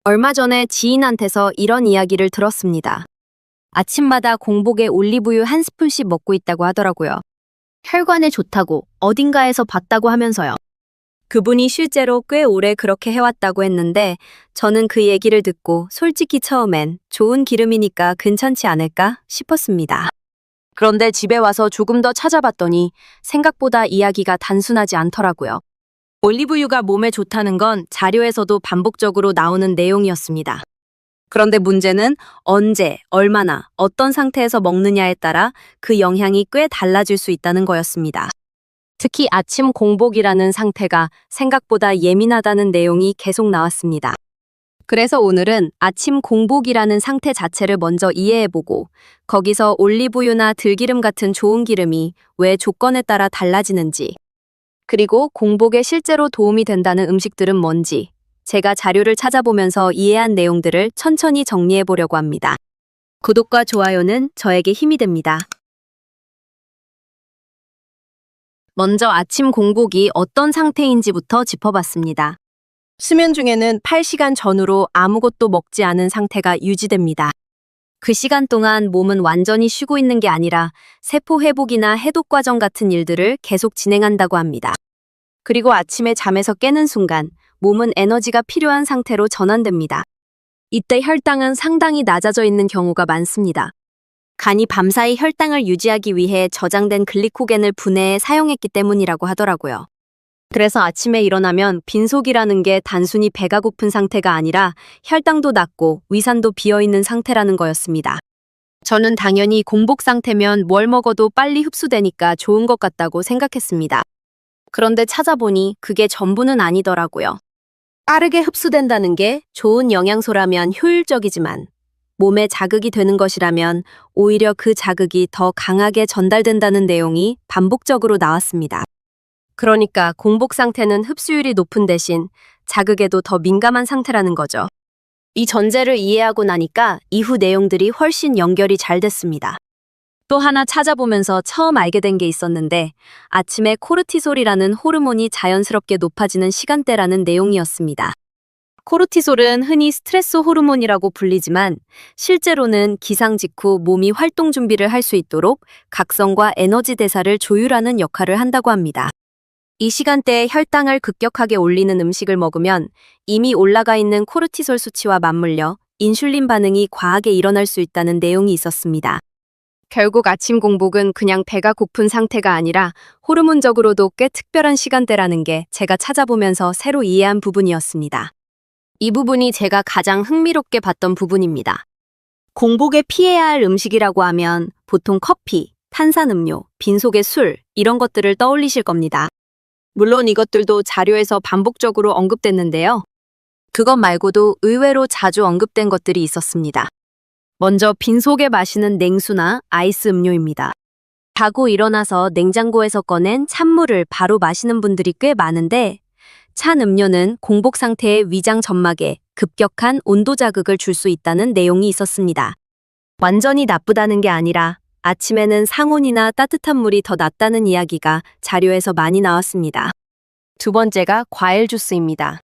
얼마 전에 지인한테서 이런 이야기를 들었습니다. 아침마다 공복에 올리브유 한 스푼씩 먹고 있다고 하더라고요. 혈관에 좋다고 어딘가에서 봤다고 하면서요. 그분이 실제로 꽤 오래 그렇게 해왔다고 했는데 저는 그 얘기를 듣고 솔직히 처음엔 좋은 기름이니까 괜찮지 않을까 싶었습니다. 그런데 집에 와서 조금 더 찾아봤더니 생각보다 이야기가 단순하지 않더라고요. 올리브유가 몸에 좋다는 건 자료에서도 반복적으로 나오는 내용이었습니다. 그런데 문제는 언제, 얼마나, 어떤 상태에서 먹느냐에 따라 그 영향이 꽤 달라질 수 있다는 거였습니다. 특히 아침 공복이라는 상태가 생각보다 예민하다는 내용이 계속 나왔습니다. 그래서 오늘은 아침 공복이라는 상태 자체를 먼저 이해해보고 거기서 올리브유나 들기름 같은 좋은 기름이 왜 조건에 따라 달라지는지, 그리고 공복에 실제로 도움이 된다는 음식들은 뭔지 제가 자료를 찾아보면서 이해한 내용들을 천천히 정리해 보려고 합니다. 구독과 좋아요는 저에게 힘이 됩니다. 먼저 아침 공복이 어떤 상태인지부터 짚어봤습니다. 수면 중에는 8시간 전후로 아무것도 먹지 않은 상태가 유지됩니다. 그 시간 동안 몸은 완전히 쉬고 있는 게 아니라 세포 회복이나 해독 과정 같은 일들을 계속 진행한다고 합니다. 그리고 아침에 잠에서 깨는 순간 몸은 에너지가 필요한 상태로 전환됩니다. 이때 혈당은 상당히 낮아져 있는 경우가 많습니다. 간이 밤사이 혈당을 유지하기 위해 저장된 글리코겐을 분해해 사용했기 때문이라고 하더라고요. 그래서 아침에 일어나면 빈속이라는 게 단순히 배가 고픈 상태가 아니라 혈당도 낮고 위산도 비어있는 상태라는 거였습니다. 저는 당연히 공복 상태면 뭘 먹어도 빨리 흡수되니까 좋은 것 같다고 생각했습니다. 그런데 찾아보니 그게 전부는 아니더라고요. 빠르게 흡수된다는 게 좋은 영양소라면 효율적이지만 몸에 자극이 되는 것이라면 오히려 그 자극이 더 강하게 전달된다는 내용이 반복적으로 나왔습니다. 그러니까 공복 상태는 흡수율이 높은 대신 자극에도 더 민감한 상태라는 거죠. 이 전제를 이해하고 나니까 이후 내용들이 훨씬 연결이 잘 됐습니다. 또 하나 찾아보면서 처음 알게 된 게 있었는데 아침에 코르티솔이라는 호르몬이 자연스럽게 높아지는 시간대라는 내용이었습니다. 코르티솔은 흔히 스트레스 호르몬이라고 불리지만 실제로는 기상 직후 몸이 활동 준비를 할 수 있도록 각성과 에너지 대사를 조율하는 역할을 한다고 합니다. 이 시간대에 혈당을 급격하게 올리는 음식을 먹으면 이미 올라가 있는 코르티솔 수치와 맞물려 인슐린 반응이 과하게 일어날 수 있다는 내용이 있었습니다. 결국 아침 공복은 그냥 배가 고픈 상태가 아니라 호르몬적으로도 꽤 특별한 시간대라는 게 제가 찾아보면서 새로 이해한 부분이었습니다. 이 부분이 제가 가장 흥미롭게 봤던 부분입니다. 공복에 피해야 할 음식이라고 하면 보통 커피, 탄산음료, 빈속의 술 이런 것들을 떠올리실 겁니다. 물론 이것들도 자료에서 반복적으로 언급됐는데요. 그것 말고도 의외로 자주 언급된 것들이 있었습니다. 먼저 빈속에 마시는 냉수나 아이스 음료입니다. 자고 일어나서 냉장고에서 꺼낸 찬물을 바로 마시는 분들이 꽤 많은데 찬 음료는 공복 상태의 위장 점막에 급격한 온도 자극을 줄 수 있다는 내용이 있었습니다. 완전히 나쁘다는 게 아니라 아침에는 상온이나 따뜻한 물이 더 낫다는 이야기가 자료에서 많이 나왔습니다. 두 번째가 과일 주스입니다.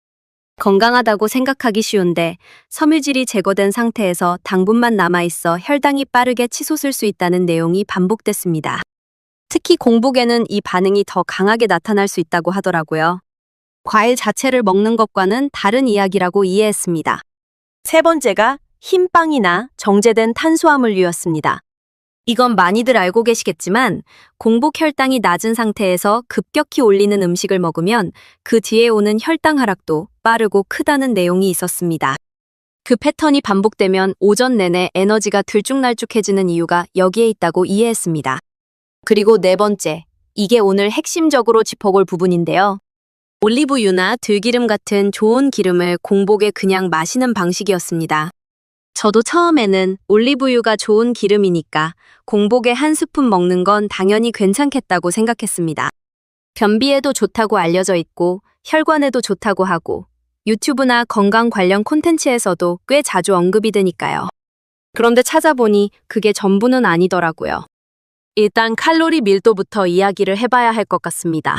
건강하다고 생각하기 쉬운데 섬유질이 제거된 상태에서 당분만 남아있어 혈당이 빠르게 치솟을 수 있다는 내용이 반복됐습니다. 특히 공복에는 이 반응이 더 강하게 나타날 수 있다고 하더라고요. 과일 자체를 먹는 것과는 다른 이야기라고 이해했습니다. 세 번째가 흰빵이나 정제된 탄수화물류였습니다. 이건 많이들 알고 계시겠지만 공복 혈당이 낮은 상태에서 급격히 올리는 음식을 먹으면 그 뒤에 오는 혈당 하락도 빠르고 크다는 내용이 있었습니다. 그 패턴이 반복되면 오전 내내 에너지가 들쭉날쭉해지는 이유가 여기에 있다고 이해했습니다. 그리고 네 번째, 이게 오늘 핵심적으로 짚어볼 부분인데요. 올리브유나 들기름 같은 좋은 기름을 공복에 그냥 마시는 방식이었습니다. 저도 처음에는 올리브유가 좋은 기름이니까 공복에 한 스푼 먹는 건 당연히 괜찮겠다고 생각했습니다. 변비에도 좋다고 알려져 있고 혈관에도 좋다고 하고 유튜브나 건강 관련 콘텐츠에서도 꽤 자주 언급이 되니까요. 그런데 찾아보니 그게 전부는 아니더라고요. 일단 칼로리 밀도부터 이야기를 해봐야 할 것 같습니다.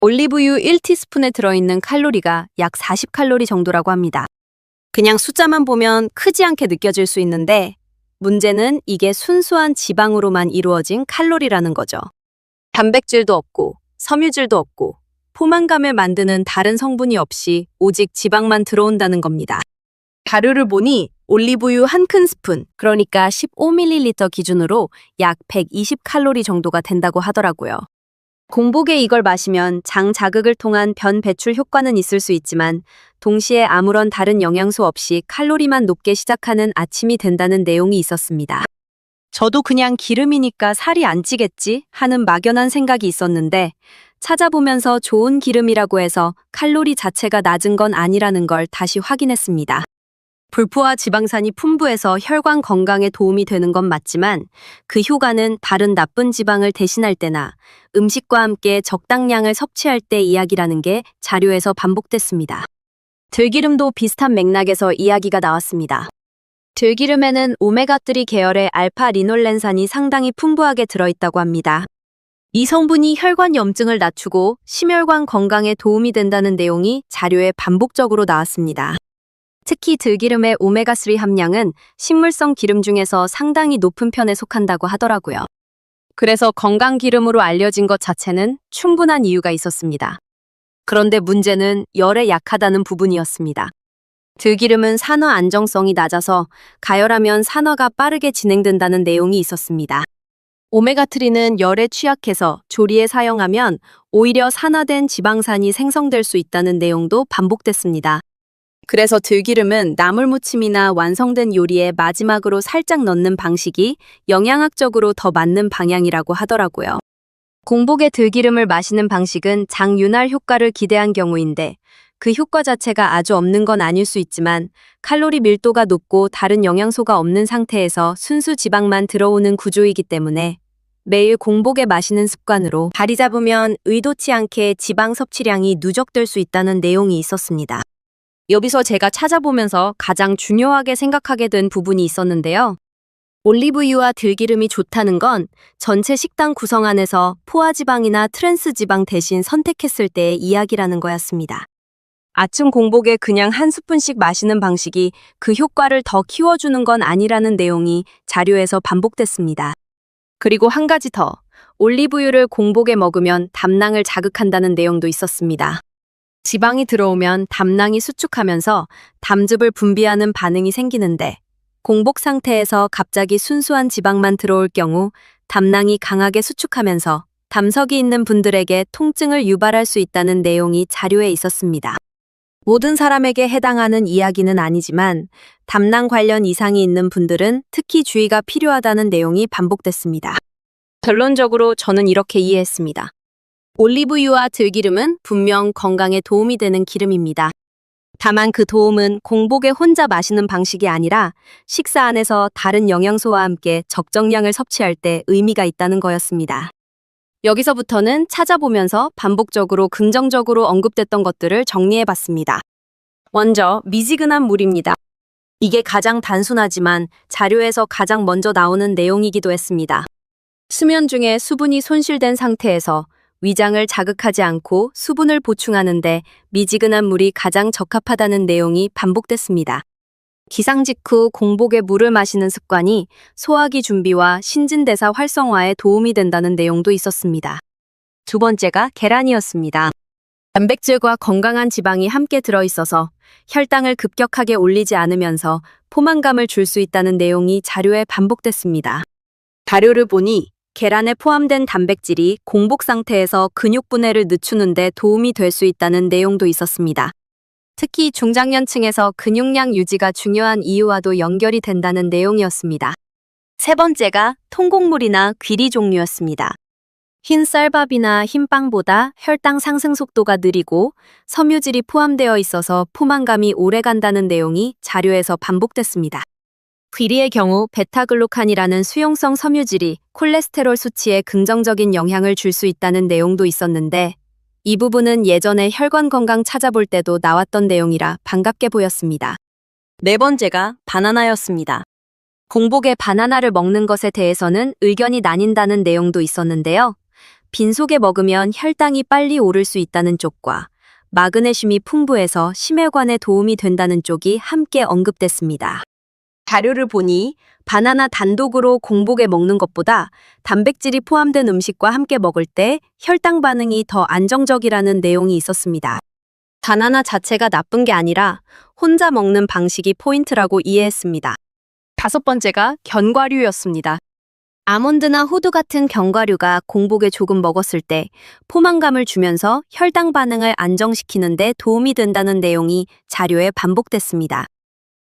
올리브유 1티스푼에 들어있는 칼로리가 약 40칼로리 정도라고 합니다. 그냥 숫자만 보면 크지 않게 느껴질 수 있는데 문제는 이게 순수한 지방으로만 이루어진 칼로리라는 거죠. 단백질도 없고 섬유질도 없고 포만감을 만드는 다른 성분이 없이 오직 지방만 들어온다는 겁니다. 자료를 보니 올리브유 한 큰스푼, 그러니까 15ml 기준으로 약 120칼로리 정도가 된다고 하더라고요. 공복에 이걸 마시면 장 자극을 통한 변 배출 효과는 있을 수 있지만 동시에 아무런 다른 영양소 없이 칼로리만 높게 시작하는 아침이 된다는 내용이 있었습니다. 저도 그냥 기름이니까 살이 안 찌겠지 하는 막연한 생각이 있었는데 찾아보면서 좋은 기름이라고 해서 칼로리 자체가 낮은 건 아니라는 걸 다시 확인했습니다. 불포화 지방산이 풍부해서 혈관 건강에 도움이 되는 건 맞지만 그 효과는 다른 나쁜 지방을 대신할 때나 음식과 함께 적당량을 섭취할 때 이야기라는 게 자료에서 반복됐습니다. 들기름도 비슷한 맥락에서 이야기가 나왔습니다. 들기름에는 오메가3 계열의 알파-리놀렌산이 상당히 풍부하게 들어있다고 합니다. 이 성분이 혈관 염증을 낮추고 심혈관 건강에 도움이 된다는 내용이 자료에 반복적으로 나왔습니다. 특히 들기름의 오메가3 함량은 식물성 기름 중에서 상당히 높은 편에 속한다고 하더라고요. 그래서 건강기름으로 알려진 것 자체는 충분한 이유가 있었습니다. 그런데 문제는 열에 약하다는 부분이었습니다. 들기름은 산화 안정성이 낮아서 가열하면 산화가 빠르게 진행된다는 내용이 있었습니다. 오메가3는 열에 취약해서 조리에 사용하면 오히려 산화된 지방산이 생성될 수 있다는 내용도 반복됐습니다. 그래서 들기름은 나물무침이나 완성된 요리에 마지막으로 살짝 넣는 방식이 영양학적으로 더 맞는 방향이라고 하더라고요. 공복에 들기름을 마시는 방식은 장 윤활 효과를 기대한 경우인데 그 효과 자체가 아주 없는 건 아닐 수 있지만 칼로리 밀도가 높고 다른 영양소가 없는 상태에서 순수 지방만 들어오는 구조이기 때문에 매일 공복에 마시는 습관으로 자리 잡으면 의도치 않게 지방 섭취량이 누적될 수 있다는 내용이 있었습니다. 여기서 제가 찾아보면서 가장 중요하게 생각하게 된 부분이 있었는데요. 올리브유와 들기름이 좋다는 건 전체 식단 구성 안에서 포화지방이나 트랜스지방 대신 선택했을 때의 이야기라는 거였습니다. 아침 공복에 그냥 한 스푼씩 마시는 방식이 그 효과를 더 키워주는 건 아니라는 내용이 자료에서 반복됐습니다. 그리고 한 가지 더, 올리브유를 공복에 먹으면 담낭을 자극한다는 내용도 있었습니다. 지방이 들어오면 담낭이 수축하면서 담즙을 분비하는 반응이 생기는데 공복 상태에서 갑자기 순수한 지방만 들어올 경우 담낭이 강하게 수축하면서 담석이 있는 분들에게 통증을 유발할 수 있다는 내용이 자료에 있었습니다. 모든 사람에게 해당하는 이야기는 아니지만 담낭 관련 이상이 있는 분들은 특히 주의가 필요하다는 내용이 반복됐습니다. 결론적으로 저는 이렇게 이해했습니다. 올리브유와 들기름은 분명 건강에 도움이 되는 기름입니다. 다만 그 도움은 공복에 혼자 마시는 방식이 아니라 식사 안에서 다른 영양소와 함께 적정량을 섭취할 때 의미가 있다는 거였습니다. 여기서부터는 찾아보면서 반복적으로 긍정적으로 언급됐던 것들을 정리해봤습니다. 먼저 미지근한 물입니다. 이게 가장 단순하지만 자료에서 가장 먼저 나오는 내용이기도 했습니다. 수면 중에 수분이 손실된 상태에서 위장을 자극하지 않고 수분을 보충하는데 미지근한 물이 가장 적합하다는 내용이 반복됐습니다. 기상 직후 공복에 물을 마시는 습관이 소화기 준비와 신진대사 활성화에 도움이 된다는 내용도 있었습니다. 두 번째가 계란이었습니다. 단백질과 건강한 지방이 함께 들어있어서 혈당을 급격하게 올리지 않으면서 포만감을 줄 수 있다는 내용이 자료에 반복됐습니다. 자료를 보니 계란에 포함된 단백질이 공복 상태에서 근육 분해를 늦추는 데 도움이 될 수 있다는 내용도 있었습니다. 특히 중장년층에서 근육량 유지가 중요한 이유와도 연결이 된다는 내용이었습니다. 세 번째가 통곡물이나 귀리 종류였습니다. 흰 쌀밥이나 흰빵보다 혈당 상승 속도가 느리고 섬유질이 포함되어 있어서 포만감이 오래 간다는 내용이 자료에서 반복됐습니다. 귀리의 경우 베타글루칸이라는 수용성 섬유질이 콜레스테롤 수치에 긍정적인 영향을 줄 수 있다는 내용도 있었는데 이 부분은 예전에 혈관 건강 찾아볼 때도 나왔던 내용이라 반갑게 보였습니다. 네 번째가 바나나였습니다. 공복에 바나나를 먹는 것에 대해서는 의견이 나뉜다는 내용도 있었는데요. 빈속에 먹으면 혈당이 빨리 오를 수 있다는 쪽과 마그네슘이 풍부해서 심혈관에 도움이 된다는 쪽이 함께 언급됐습니다. 자료를 보니 바나나 단독으로 공복에 먹는 것보다 단백질이 포함된 음식과 함께 먹을 때 혈당 반응이 더 안정적이라는 내용이 있었습니다. 바나나 자체가 나쁜 게 아니라 혼자 먹는 방식이 포인트라고 이해했습니다. 5번째가 견과류였습니다. 아몬드나 호두 같은 견과류가 공복에 조금 먹었을 때 포만감을 주면서 혈당 반응을 안정시키는 데 도움이 된다는 내용이 자료에 반복됐습니다.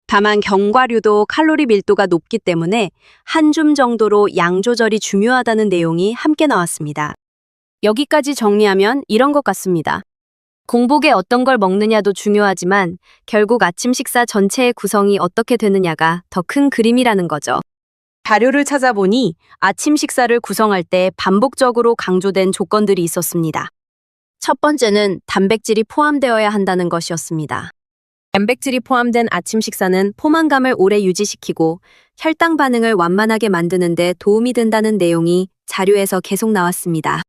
다만 견과류도 칼로리 밀도가 높기 때문에 한 줌 정도로 양 조절이 중요하다는 내용이 함께 나왔습니다. 여기까지 정리하면 이런 것 같습니다. 공복에 어떤 걸 먹느냐도 중요하지만 결국 아침 식사 전체의 구성이 어떻게 되느냐가 더 큰 그림이라는 거죠. 자료를 찾아보니 아침 식사를 구성할 때 반복적으로 강조된 조건들이 있었습니다. 첫 번째는 단백질이 포함되어야 한다는 것이었습니다. 단백질이 포함된 아침 식사는 포만감을 오래 유지시키고 혈당 반응을 완만하게 만드는 데 도움이 된다는 내용이 자료에서 계속 나왔습니다.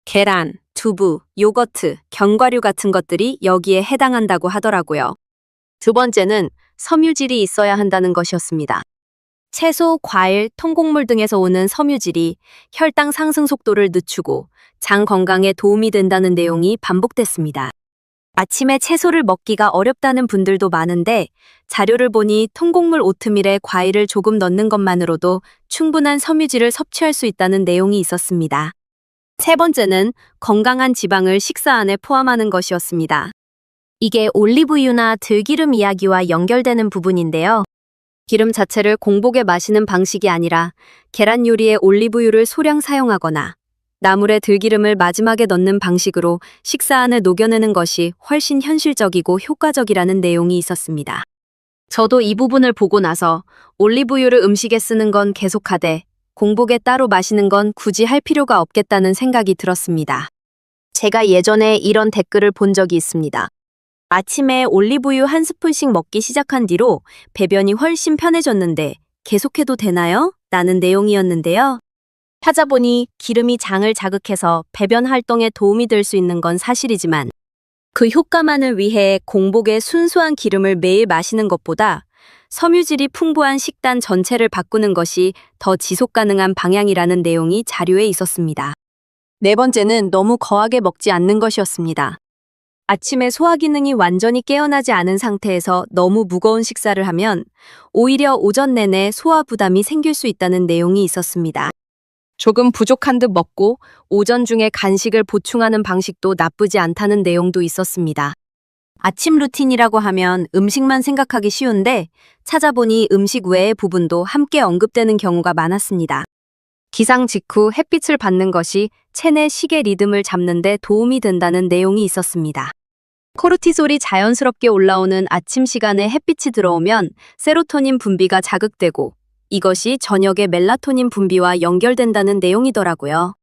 계란, 두부, 요거트, 견과류 같은 것들이 여기에 해당한다고 하더라고요. 두 번째는 섬유질이 있어야 한다는 것이었습니다. 채소, 과일, 통곡물 등에서 오는 섬유질이 혈당 상승 속도를 늦추고 장 건강에 도움이 된다는 내용이 반복됐습니다. 아침에 채소를 먹기가 어렵다는 분들도 많은데 자료를 보니 통곡물 오트밀에 과일을 조금 넣는 것만으로도 충분한 섬유질을 섭취할 수 있다는 내용이 있었습니다. 세 번째는 건강한 지방을 식사 안에 포함하는 것이었습니다. 이게 올리브유나 들기름 이야기와 연결되는 부분인데요. 기름 자체를 공복에 마시는 방식이 아니라 계란 요리에 올리브유를 소량 사용하거나 나물에 들기름을 마지막에 넣는 방식으로 식사 안에 녹여내는 것이 훨씬 현실적이고 효과적이라는 내용이 있었습니다. 저도 이 부분을 보고 나서 올리브유를 음식에 쓰는 건 계속하되 공복에 따로 마시는 건 굳이 할 필요가 없겠다는 생각이 들었습니다. 제가 예전에 이런 댓글을 본 적이 있습니다. 아침에 올리브유 한 스푼씩 먹기 시작한 뒤로 배변이 훨씬 편해졌는데 계속해도 되나요? 라는 내용이었는데요. 찾아보니 기름이 장을 자극해서 배변 활동에 도움이 될 수 있는 건 사실이지만 그 효과만을 위해 공복에 순수한 기름을 매일 마시는 것보다 섬유질이 풍부한 식단 전체를 바꾸는 것이 더 지속 가능한 방향이라는 내용이 자료에 있었습니다. 네 번째는 너무 거하게 먹지 않는 것이었습니다. 아침에 소화 기능이 완전히 깨어나지 않은 상태에서 너무 무거운 식사를 하면 오히려 오전 내내 소화 부담이 생길 수 있다는 내용이 있었습니다. 조금 부족한 듯 먹고 오전 중에 간식을 보충하는 방식도 나쁘지 않다는 내용도 있었습니다. 아침 루틴이라고 하면 음식만 생각하기 쉬운데 찾아보니 음식 외의 부분도 함께 언급되는 경우가 많았습니다. 기상 직후 햇빛을 받는 것이 체내 시계 리듬을 잡는 데 도움이 된다는 내용이 있었습니다. 코르티솔이 자연스럽게 올라오는 아침 시간에 햇빛이 들어오면 세로토닌 분비가 자극되고 이것이 저녁에 멜라토닌 분비와 연결된다는 내용이더라고요.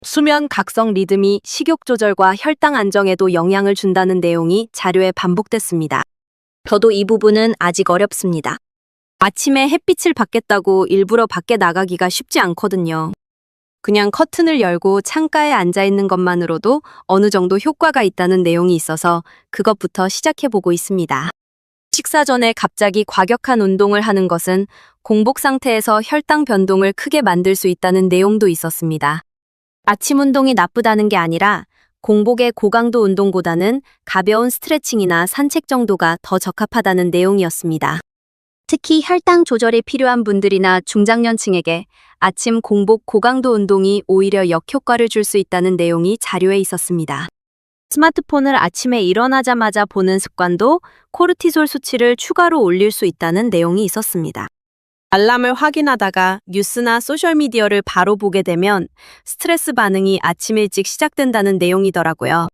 수면 각성 리듬이 식욕 조절과 혈당 안정에도 영향을 준다는 내용이 자료에 반복됐습니다. 저도 이 부분은 아직 어렵습니다. 아침에 햇빛을 받겠다고 일부러 밖에 나가기가 쉽지 않거든요. 그냥 커튼을 열고 창가에 앉아 있는 것만으로도 어느 정도 효과가 있다는 내용이 있어서 그것부터 시작해보고 있습니다. 식사 전에 갑자기 과격한 운동을 하는 것은 공복 상태에서 혈당 변동을 크게 만들 수 있다는 내용도 있었습니다. 아침 운동이 나쁘다는 게 아니라 공복의 고강도 운동보다는 가벼운 스트레칭이나 산책 정도가 더 적합하다는 내용이었습니다. 특히 혈당 조절이 필요한 분들이나 중장년층에게 아침 공복 고강도 운동이 오히려 역효과를 줄 수 있다는 내용이 자료에 있었습니다. 스마트폰을 아침에 일어나자마자 보는 습관도 코르티솔 수치를 추가로 올릴 수 있다는 내용이 있었습니다. 알람을 확인하다가 뉴스나 소셜미디어를 바로 보게 되면 스트레스 반응이 아침 일찍 시작된다는 내용이더라고요.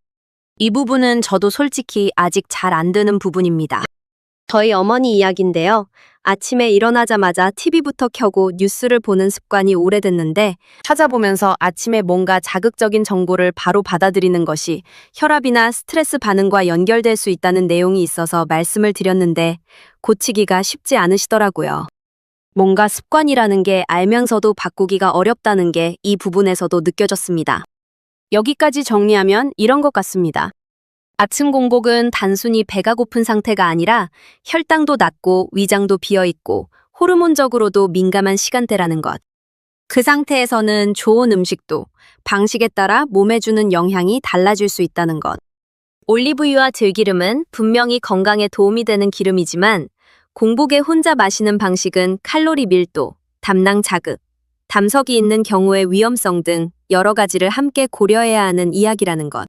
이 부분은 저도 솔직히 아직 잘 안 되는 부분입니다. 저희 어머니 이야기인데요. 아침에 일어나자마자 TV부터 켜고 뉴스를 보는 습관이 오래됐는데 찾아보면서 아침에 뭔가 자극적인 정보를 바로 받아들이는 것이 혈압이나 스트레스 반응과 연결될 수 있다는 내용이 있어서 말씀을 드렸는데 고치기가 쉽지 않으시더라고요. 뭔가 습관이라는 게 알면서도 바꾸기가 어렵다는 게 이 부분에서도 느껴졌습니다. 여기까지 정리하면 이런 것 같습니다. 아침 공복은 단순히 배가 고픈 상태가 아니라 혈당도 낮고 위장도 비어있고 호르몬적으로도 민감한 시간대라는 것. 그 상태에서는 좋은 음식도 방식에 따라 몸에 주는 영향이 달라질 수 있다는 것. 올리브유와 들기름은 분명히 건강에 도움이 되는 기름이지만 공복에 혼자 마시는 방식은 칼로리 밀도, 담낭 자극, 담석이 있는 경우의 위험성 등 여러 가지를 함께 고려해야 하는 이야기라는 것.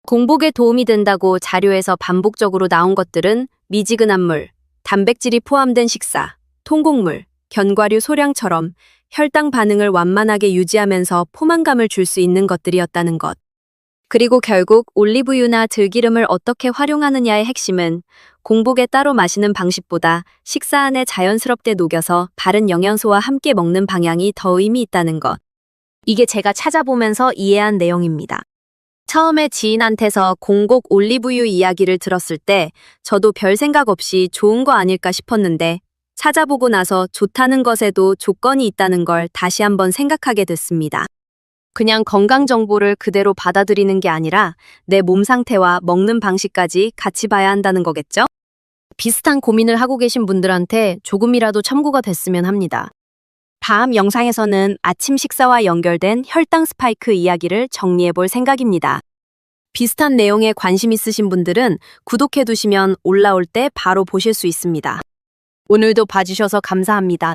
공복에 도움이 된다고 자료에서 반복적으로 나온 것들은 미지근한 물, 단백질이 포함된 식사, 통곡물, 견과류 소량처럼 혈당 반응을 완만하게 유지하면서 포만감을 줄 수 있는 것들이었다는 것. 그리고 결국 올리브유나 들기름을 어떻게 활용하느냐의 핵심은 공복에 따로 마시는 방식보다 식사 안에 자연스럽게 녹여서 바른 영양소와 함께 먹는 방향이 더 의미 있다는 것. 이게 제가 찾아보면서 이해한 내용입니다. 처음에 지인한테서 공복 올리브유 이야기를 들었을 때 저도 별 생각 없이 좋은 거 아닐까 싶었는데 찾아보고 나서 좋다는 것에도 조건이 있다는 걸 다시 한번 생각하게 됐습니다. 그냥 건강 정보를 그대로 받아들이는 게 아니라 내 몸 상태와 먹는 방식까지 같이 봐야 한다는 거겠죠? 비슷한 고민을 하고 계신 분들한테 조금이라도 참고가 됐으면 합니다. 다음 영상에서는 아침 식사와 연결된 혈당 스파이크 이야기를 정리해 볼 생각입니다. 비슷한 내용에 관심 있으신 분들은 구독해 두시면 올라올 때 바로 보실 수 있습니다. 오늘도 봐주셔서 감사합니다.